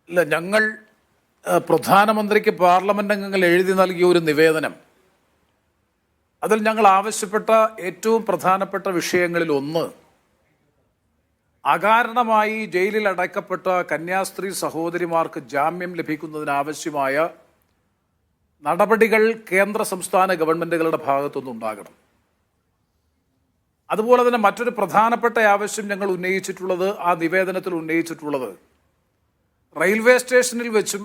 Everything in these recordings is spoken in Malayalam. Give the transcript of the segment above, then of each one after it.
ഇല്ല, ഞങ്ങൾ പ്രധാനമന്ത്രിക്ക് പാർലമെന്റ് അംഗങ്ങൾ എഴുതി നൽകിയ ഒരു നിവേദനം, അതിൽ ഞങ്ങൾ ആവശ്യപ്പെട്ട ഏറ്റവും പ്രധാനപ്പെട്ട വിഷയങ്ങളിൽ ഒന്ന്, അകാരണമായി ജയിലിൽ അടയ്ക്കപ്പെട്ട കന്യാസ്ത്രീ സഹോദരിമാർക്ക് ജാമ്യം ലഭിക്കുന്നതിനാവശ്യമായ നടപടികൾ കേന്ദ്ര സംസ്ഥാന ഗവൺമെന്റുകളുടെ ഭാഗത്തുനിന്നുണ്ടാകണം. അതുപോലെ തന്നെ മറ്റൊരു പ്രധാനപ്പെട്ട ആവശ്യം ഞങ്ങൾ ഉന്നയിച്ചിട്ടുള്ളത്, ആ നിവേദനത്തിൽ ഉന്നയിച്ചിട്ടുള്ളത്, റെയിൽവേ സ്റ്റേഷനിൽ വെച്ചും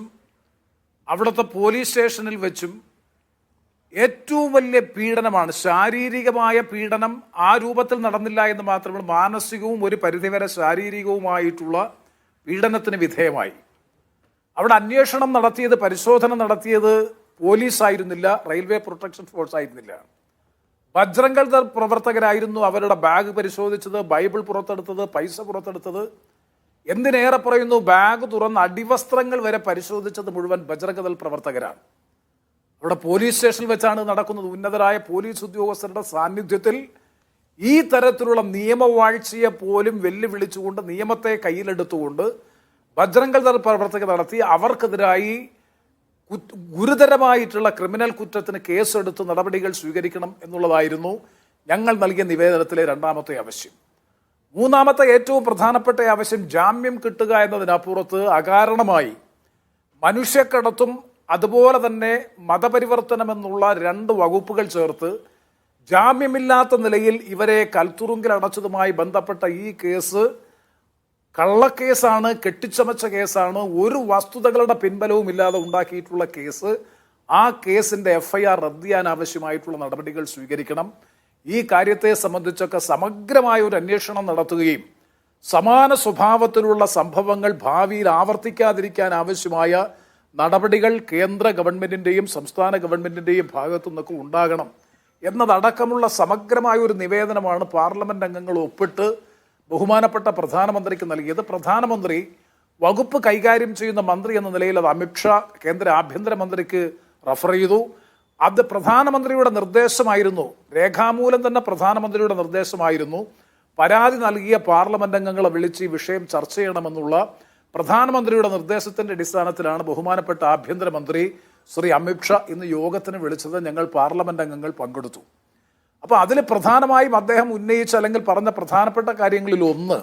അവിടുത്തെ പോലീസ് സ്റ്റേഷനിൽ വെച്ചും ഏറ്റവും വലിയ പീഡനമാണ്. ശാരീരികമായ പീഡനം ആ രൂപത്തിൽ നടന്നില്ല എന്ന് മാത്രമല്ല, മാനസികവും ഒരു പരിധിവരെ ശാരീരികവുമായിട്ടുള്ള പീഡനത്തിന് വിധേയമായി. അവിടെ അന്വേഷണം നടത്തിയത്, പരിശോധന നടത്തിയത് പോലീസായിരുന്നില്ല, റെയിൽവേ പ്രൊട്ടക്ഷൻ ഫോഴ്സ് ആയിരുന്നില്ല, ബജ്രംഗ് ദൾ പ്രവർത്തകരായിരുന്നു. അവരുടെ ബാഗ് പരിശോധിച്ചത്, ബൈബിൾ പുറത്തെടുത്തത്, പൈസ പുറത്തെടുത്തത്, എന്തിനേറെ പറയുന്നു, ബാഗ് തുറന്ന് അടിവസ്ത്രങ്ങൾ വരെ പരിശോധിച്ചത് മുഴുവൻ ബജ്രംഗ് ദൾ പ്രവർത്തകരാണ്. അവിടെ പോലീസ് സ്റ്റേഷനിൽ വെച്ചാണ് നടക്കുന്നത്. ഉന്നതരായ പോലീസ് ഉദ്യോഗസ്ഥരുടെ സാന്നിധ്യത്തിൽ ഈ തരത്തിലുള്ള നിയമവാഴ്ചയെ പോലും വെല്ലുവിളിച്ചുകൊണ്ട്, നിയമത്തെ കയ്യിലെടുത്തുകൊണ്ട് ബജ്രംഗ് ദൾ പ്രവർത്തകർ നടത്തി അവർക്കെതിരായി ഗുരുതരമായിട്ടുള്ള ക്രിമിനൽ കുറ്റത്തിന് കേസെടുത്ത് നടപടികൾ സ്വീകരിക്കണം എന്നുള്ളതായിരുന്നു ഞങ്ങൾ നൽകിയ നിവേദനത്തിലെ രണ്ടാമത്തെ ആവശ്യം. മൂന്നാമത്തെ ഏറ്റവും പ്രധാനപ്പെട്ട ആവശ്യം, ജാമ്യം കിട്ടുക എന്നതിനപ്പുറത്ത് അകാരണമായി മനുഷ്യക്കടത്തും അതുപോലെ തന്നെ മതപരിവർത്തനം എന്നുള്ള രണ്ട് വകുപ്പുകൾ ചേർത്ത് ജാമ്യമില്ലാത്ത നിലയിൽ ഇവരെ കൽത്തുറുങ്കിൽ അടച്ചതുമായി ബന്ധപ്പെട്ട ഈ കേസ് കള്ളക്കേസാണ്, കെട്ടിച്ചമച്ച കേസാണ്, ഒരു വസ്തുതകളുടെ പിൻബലവും ഇല്ലാതെ ഉണ്ടാക്കിയിട്ടുള്ള കേസ്. ആ കേസിന്റെ FIR റദ്ദ് ചെയ്യാൻ ആവശ്യമായിട്ടുള്ള നടപടികൾ സ്വീകരിക്കണം. ഈ കാര്യത്തെ സംബന്ധിച്ചൊക്കെ സമഗ്രമായ ഒരു അന്വേഷണം നടത്തുകയും സമാന സ്വഭാവത്തിലുള്ള സംഭവങ്ങൾ ഭാവിയിൽ ആവർത്തിക്കാതിരിക്കാൻ ആവശ്യമായ നടപടികൾ കേന്ദ്ര ഗവൺമെന്റിന്റെയും സംസ്ഥാന ഗവൺമെന്റിന്റെയും ഭാഗത്തു നിന്നൊക്കെ ഉണ്ടാകണം എന്നതടക്കമുള്ള സമഗ്രമായ ഒരു നിവേദനമാണ് പാർലമെന്റ് അംഗങ്ങൾ ഒപ്പിട്ട് ബഹുമാനപ്പെട്ട പ്രധാനമന്ത്രിക്ക് നൽകിയത്. പ്രധാനമന്ത്രി വകുപ്പ് കൈകാര്യം ചെയ്യുന്ന മന്ത്രി എന്ന നിലയിൽ അത് അമിത്ഷാ കേന്ദ്ര ആഭ്യന്തരമന്ത്രിക്ക് റഫർ ചെയ്തു. അത് പ്രധാനമന്ത്രിയുടെ നിർദ്ദേശമായിരുന്നു, രേഖാമൂലം തന്നെ പ്രധാനമന്ത്രിയുടെ നിർദ്ദേശമായിരുന്നു. പരാതി നൽകിയ പാർലമെന്റ് അംഗങ്ങളെ വിളിച്ച് ഈ വിഷയം ചർച്ച ചെയ്യണമെന്നുള്ള പ്രധാനമന്ത്രിയുടെ നിർദ്ദേശത്തിന്റെ അടിസ്ഥാനത്തിലാണ് ബഹുമാനപ്പെട്ട ആഭ്യന്തരമന്ത്രി ശ്രീ അമിത്ഷാ ഇന്ന് യോഗത്തിന് വിളിച്ചത്. ഞങ്ങൾ പാർലമെന്റ് അംഗങ്ങൾ പങ്കെടുത്തു. അപ്പോൾ അതിൽ പ്രധാനമായും അദ്ദേഹം ഉന്നയിച്ച അല്ലെങ്കിൽ പറഞ്ഞ പ്രധാനപ്പെട്ട കാര്യങ്ങളിൽ ഒന്ന്,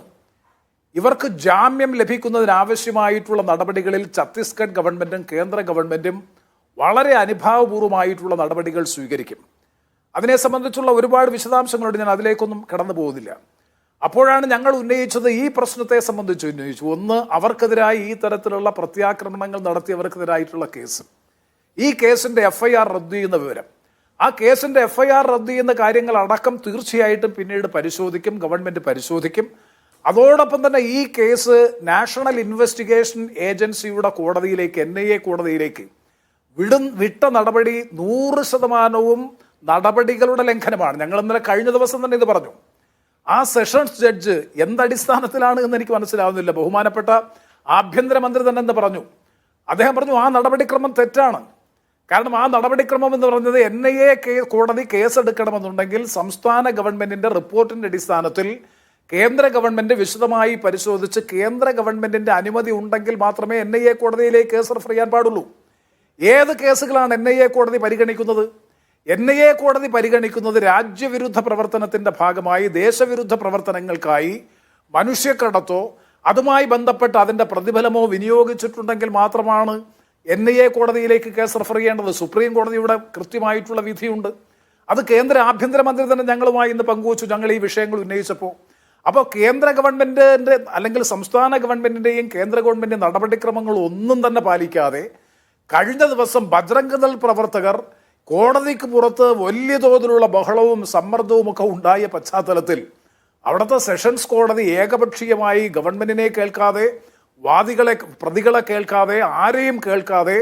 ഇവർക്ക് ജാമ്യം ലഭിക്കുന്നതിനാവശ്യമായിട്ടുള്ള നടപടികളിൽ ഛത്തീസ്ഗഡ് ഗവൺമെന്റും കേന്ദ്ര ഗവൺമെന്റും വളരെ അനുഭാവപൂർവമായിട്ടുള്ള നടപടികൾ സ്വീകരിക്കും. അതിനെ സംബന്ധിച്ചുള്ള ഒരുപാട് വിശദാംശങ്ങളുണ്ട്, ഞാൻ അതിലേക്കൊന്നും കടന്നു പോകുന്നില്ല. അപ്പോഴാണ് ഞങ്ങൾ ഉന്നയിച്ചത്, ഈ പ്രശ്നത്തെ സംബന്ധിച്ച് ഉന്നയിച്ചു. ഒന്ന്, അവർക്കെതിരായി ഈ തരത്തിലുള്ള പ്രത്യാക്രമണങ്ങൾ നടത്തിയവർക്കെതിരായിട്ടുള്ള കേസ്, ഈ കേസിന്റെ FIR റദ്ദ് ചെയ്യുന്ന വിവരം, ആ കേസിന്റെ FIR റദ്ദ് ചെയ്യുന്ന കാര്യങ്ങൾ അടക്കം തീർച്ചയായിട്ടും പിന്നീട് പരിശോധിക്കും, ഗവൺമെന്റ് പരിശോധിക്കും. അതോടൊപ്പം തന്നെ ഈ കേസ് നാഷണൽ ഇൻവെസ്റ്റിഗേഷൻ ഏജൻസിയുടെ കോടതിയിലേക്ക്, NIA കോടതിയിലേക്ക് വിട്ട നടപടി 100% നടപടികളുടെ ലംഘനമാണ്. ഞങ്ങൾ ഇന്നലെ കഴിഞ്ഞ ദിവസം തന്നെ ഇത് പറഞ്ഞു. ആ സെഷൻസ് ജഡ്ജ് എന്തടിസ്ഥാനത്തിലാണ് എന്ന് എനിക്ക് മനസ്സിലാവുന്നില്ല. ബഹുമാനപ്പെട്ട ആഭ്യന്തരമന്ത്രി തന്നെ എന്ന് പറഞ്ഞു. അദ്ദേഹം പറഞ്ഞു ആ നടപടിക്രമം തെറ്റാണ്. കാരണം ആ നടപടിക്രമം എന്ന് പറഞ്ഞത് NIA കോടതി കേസെടുക്കണമെന്നുണ്ടെങ്കിൽ സംസ്ഥാന ഗവൺമെന്റിന്റെ റിപ്പോർട്ടിന്റെ അടിസ്ഥാനത്തിൽ കേന്ദ്ര ഗവൺമെന്റ് വിശദമായി പരിശോധിച്ച് കേന്ദ്ര ഗവൺമെന്റിന്റെ അനുമതി ഉണ്ടെങ്കിൽ മാത്രമേ NIA കോടതിയിലേക്ക് കേസ് റെഫർ ചെയ്യാൻ പാടുള്ളൂ. ഏത് കേസുകളാണ് NIA കോടതി പരിഗണിക്കുന്നത്? NIA കോടതി പരിഗണിക്കുന്നത് രാജ്യവിരുദ്ധ പ്രവർത്തനത്തിന്റെ ഭാഗമായി ദേശവിരുദ്ധ പ്രവർത്തനങ്ങൾക്കായി മനുഷ്യക്കടത്തോ അതുമായി ബന്ധപ്പെട്ട് അതിന്റെ പ്രതിഫലമോ വിനിയോഗിച്ചിട്ടുണ്ടെങ്കിൽ മാത്രമാണ് NIA കോടതിയിലേക്ക് കേസ് റെഫർ ചെയ്യേണ്ടത്. സുപ്രീം കോടതിയുടെ കൃത്യമായിട്ടുള്ള വിധിയുണ്ട്. അത് കേന്ദ്ര ആഭ്യന്തരമന്ത്രി തന്നെ ഞങ്ങളുമായി ഇന്ന് പങ്കുവച്ചു, ഞങ്ങൾ ഈ വിഷയങ്ങൾ ഉന്നയിച്ചപ്പോൾ. അപ്പോൾ കേന്ദ്ര ഗവൺമെന്റിന്റെ അല്ലെങ്കിൽ സംസ്ഥാന ഗവൺമെന്റിന്റെയും കേന്ദ്ര ഗവൺമെന്റ് നടപടിക്രമങ്ങൾ ഒന്നും തന്നെ പാലിക്കാതെ കഴിഞ്ഞ ദിവസം ബജ്രംഗ് ദൾ പ്രവർത്തകർ കോടതിക്ക് പുറത്ത് വലിയ തോതിലുള്ള ബഹളവും സമ്മർദ്ദവും ഒക്കെ ഉണ്ടായ പശ്ചാത്തലത്തിൽ അവിടുത്തെ സെഷൻസ് കോടതി ഏകപക്ഷീയമായി ഗവൺമെന്റിനെ കേൾക്കാതെ, പ്രതികളെ കേൾക്കാതെ, ആരെയും കേൾക്കാതെ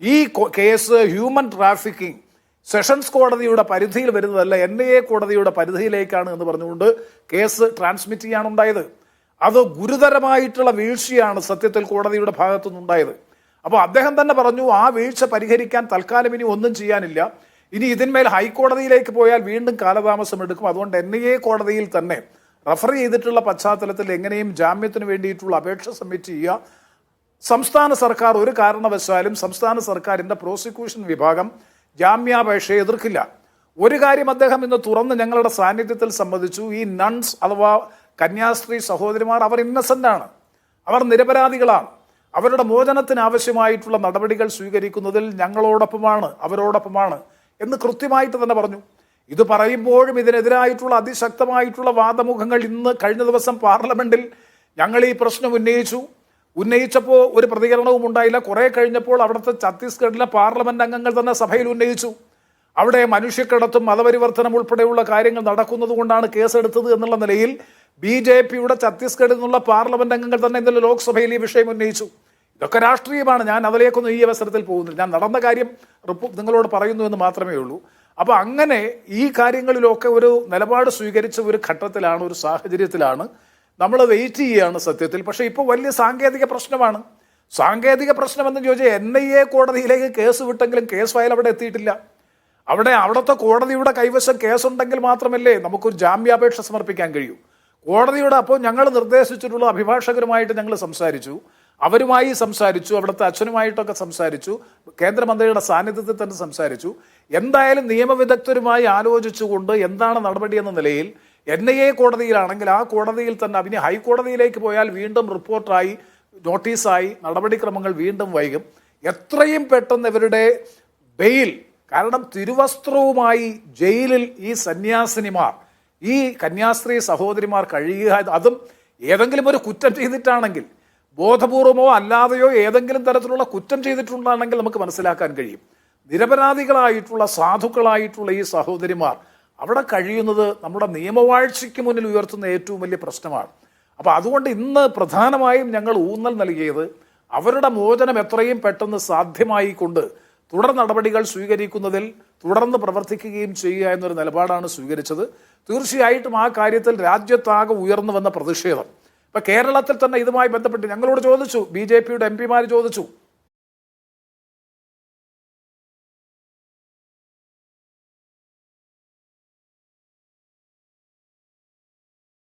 ഈ കേസ് ഹ്യൂമൻ ട്രാഫിക്കിംഗ് സെഷൻസ് കോടതിയുടെ പരിധിയിൽ വരുന്നതല്ല, NIA കോടതിയുടെ പരിധിയിലേക്കാണ് എന്ന് പറഞ്ഞുകൊണ്ട് കേസ് ട്രാൻസ്മിറ്റ് ചെയ്യാനുണ്ടായത്. അത് ഗുരുതരമായിട്ടുള്ള വീഴ്ചയാണ് സത്യത്തിൽ കോടതിയുടെ ഭാഗത്തുനിന്നുണ്ടായത്. അപ്പോൾ അദ്ദേഹം തന്നെ പറഞ്ഞു, ആ വീഴ്ച പരിഹരിക്കാൻ തൽക്കാലം ഇനി ഒന്നും ചെയ്യാനില്ല, ഇനി ഇതിന്മേൽ ഹൈക്കോടതിയിലേക്ക് പോയാൽ വീണ്ടും കാലതാമസം എടുക്കും. അതുകൊണ്ട് NIA കോടതിയിൽ തന്നെ റഫർ ചെയ്തിട്ടുള്ള പശ്ചാത്തലത്തിൽ എങ്ങനെയും ജാമ്യത്തിന് വേണ്ടിയിട്ടുള്ള അപേക്ഷ സബ്മിറ്റ് ചെയ്യുക, സംസ്ഥാന സർക്കാർ ഒരു കാരണവശാലും സംസ്ഥാന സർക്കാരിൻ്റെ പ്രോസിക്യൂഷൻ വിഭാഗം ജാമ്യാപേക്ഷയെ എതിർക്കില്ല. ഒരു കാര്യം അദ്ദേഹം ഇന്ന് തുറന്ന് ഞങ്ങളുടെ സാന്നിധ്യത്തിൽ സമ്മതിച്ചു, ഈ നൺസ് അഥവാ കന്യാസ്ത്രീ സഹോദരിമാർ അവർ ഇന്നസെന്റ് ആണ്, അവർ നിരപരാധികളാണ്, അവരുടെ മോചനത്തിന് ആവശ്യമായിട്ടുള്ള നടപടികൾ സ്വീകരിക്കുന്നതിൽ ഞങ്ങളോടൊപ്പമാണ്, അവരോടൊപ്പമാണ് എന്ന് കൃത്യമായിട്ട് തന്നെ പറഞ്ഞു. ഇത് പറയുമ്പോഴും ഇതിനെതിരായിട്ടുള്ള അതിശക്തമായിട്ടുള്ള വാദമുഖങ്ങൾ ഇന്ന് കഴിഞ്ഞ ദിവസം പാർലമെന്റിൽ ഞങ്ങൾ ഈ പ്രശ്നം ഉന്നയിച്ചപ്പോൾ ഒരു പ്രതികരണവും ഉണ്ടായില്ല. കുറെ കഴിഞ്ഞപ്പോൾ അവിടുത്തെ ഛത്തീസ്ഗഡിലെ പാർലമെന്റ് അംഗങ്ങൾ തന്നെ സഭയിൽ ഉന്നയിച്ചു. അവിടെ മനുഷ്യക്കടത്തും മതപരിവർത്തനം ഉൾപ്പെടെയുള്ള കാര്യങ്ങൾ നടക്കുന്നത് കൊണ്ടാണ് കേസെടുത്തത് എന്നുള്ള നിലയിൽ BJPയുടെ ഛത്തീസ്ഗഡിൽ നിന്നുള്ള പാർലമെന്റ് അംഗങ്ങൾ തന്നെ ഇന്നലെ ലോക്സഭയിൽ ഈ വിഷയം ഉന്നയിച്ചു. ഇതൊക്കെ രാഷ്ട്രീയമാണ്, ഞാൻ അതിലേക്കൊന്നും ഈ അവസരത്തിൽ പോകുന്നില്ല. ഞാൻ നടന്ന കാര്യം നിങ്ങളോട് പറയുന്നു എന്ന് മാത്രമേ ഉള്ളൂ. അപ്പോൾ അങ്ങനെ ഈ കാര്യങ്ങളിലൊക്കെ ഒരു നിലപാട് സ്വീകരിച്ച ഒരു ഘട്ടത്തിലാണ്, ഒരു സാഹചര്യത്തിലാണ് നമ്മൾ വെയിറ്റ് ചെയ്യുകയാണ് സത്യത്തിൽ. പക്ഷേ ഇപ്പോൾ വലിയ സാങ്കേതിക പ്രശ്നമാണ്. സാങ്കേതിക പ്രശ്നമെന്ന് ചോദിച്ചാൽ NIA കോടതിയിലേക്ക് കേസ് വിട്ടെങ്കിലും കേസ് ഫയൽ അവിടെ എത്തിയിട്ടില്ല. അവിടുത്തെ കോടതിയുടെ കൈവശം കേസുണ്ടെങ്കിൽ മാത്രമല്ലേ നമുക്കൊരു ജാമ്യാപേക്ഷ സമർപ്പിക്കാൻ കഴിയൂ. കോടതിയുടെ അപ്പോൾ ഞങ്ങൾ നിർദ്ദേശിച്ചിട്ടുള്ള അഭിഭാഷകരുമായിട്ട് ഞങ്ങൾ സംസാരിച്ചു, അവരുമായി സംസാരിച്ചു, അവിടുത്തെ അച്ഛനുമായിട്ടൊക്കെ സംസാരിച്ചു, കേന്ദ്രമന്ത്രിയുടെ സാന്നിധ്യത്തിൽ തന്നെ സംസാരിച്ചു. എന്തായാലും നിയമവിദഗ്ധരുമായി ആലോചിച്ചുകൊണ്ട് എന്താണ് നടപടി എന്ന നിലയിൽ NIA കോടതിയിലാണെങ്കിൽ ആ കോടതിയിൽ തന്നെ അതിന് ഹൈക്കോടതിയിലേക്ക് പോയാൽ വീണ്ടും റിപ്പോർട്ടായി, നോട്ടീസായി, നടപടിക്രമങ്ങൾ വീണ്ടും വൈകും. എത്രയും പെട്ടെന്ന് ഇവരുടെ ബെയിൽ, കാരണം തിരുവസ്ത്രവുമായി ജയിലിൽ ഈ സന്യാസിനിമാർ, ഈ കന്യാസ്ത്രീ സഹോദരിമാർ കഴിയുക, അതും ഏതെങ്കിലും ഒരു കുറ്റം ചെയ്തിട്ടാണെങ്കിൽ, ബോധപൂർവമോ അല്ലാതെയോ ഏതെങ്കിലും തരത്തിലുള്ള കുറ്റം ചെയ്തിട്ടുണ്ടാണെങ്കിൽ നമുക്ക് മനസ്സിലാക്കാൻ കഴിയും. നിരപരാധികളായിട്ടുള്ള സാധുക്കളായിട്ടുള്ള ഈ സഹോദരിമാർ അവിടെ കഴിയുന്നത് നമ്മുടെ നിയമവാഴ്ചയ്ക്ക് മുന്നിൽ ഉയർത്തുന്ന ഏറ്റവും വലിയ പ്രശ്നമാണ്. അപ്പോൾ അതുകൊണ്ട് ഇന്ന് പ്രധാനമായും ഞങ്ങൾ ഊന്നൽ നൽകിയത് അവരുടെ മോചനം എത്രയും പെട്ടെന്ന് സാധ്യമായിക്കൊണ്ട് തുടർ നടപടികൾ സ്വീകരിക്കുന്നതിൽ തുടർന്ന് പ്രവർത്തിക്കുകയും ചെയ്യുക എന്നൊരു നിലപാടാണ് സ്വീകരിച്ചത്. തീർച്ചയായിട്ടും ആ കാര്യത്തിൽ രാജ്യത്താകെ ഉയർന്നു വന്ന പ്രതിഷേധം, ഇപ്പം കേരളത്തിൽ തന്നെ ഇതുമായി ബന്ധപ്പെട്ട് ഞങ്ങളോട് ചോദിച്ചു, BJPയുടെ MP ചോദിച്ചു,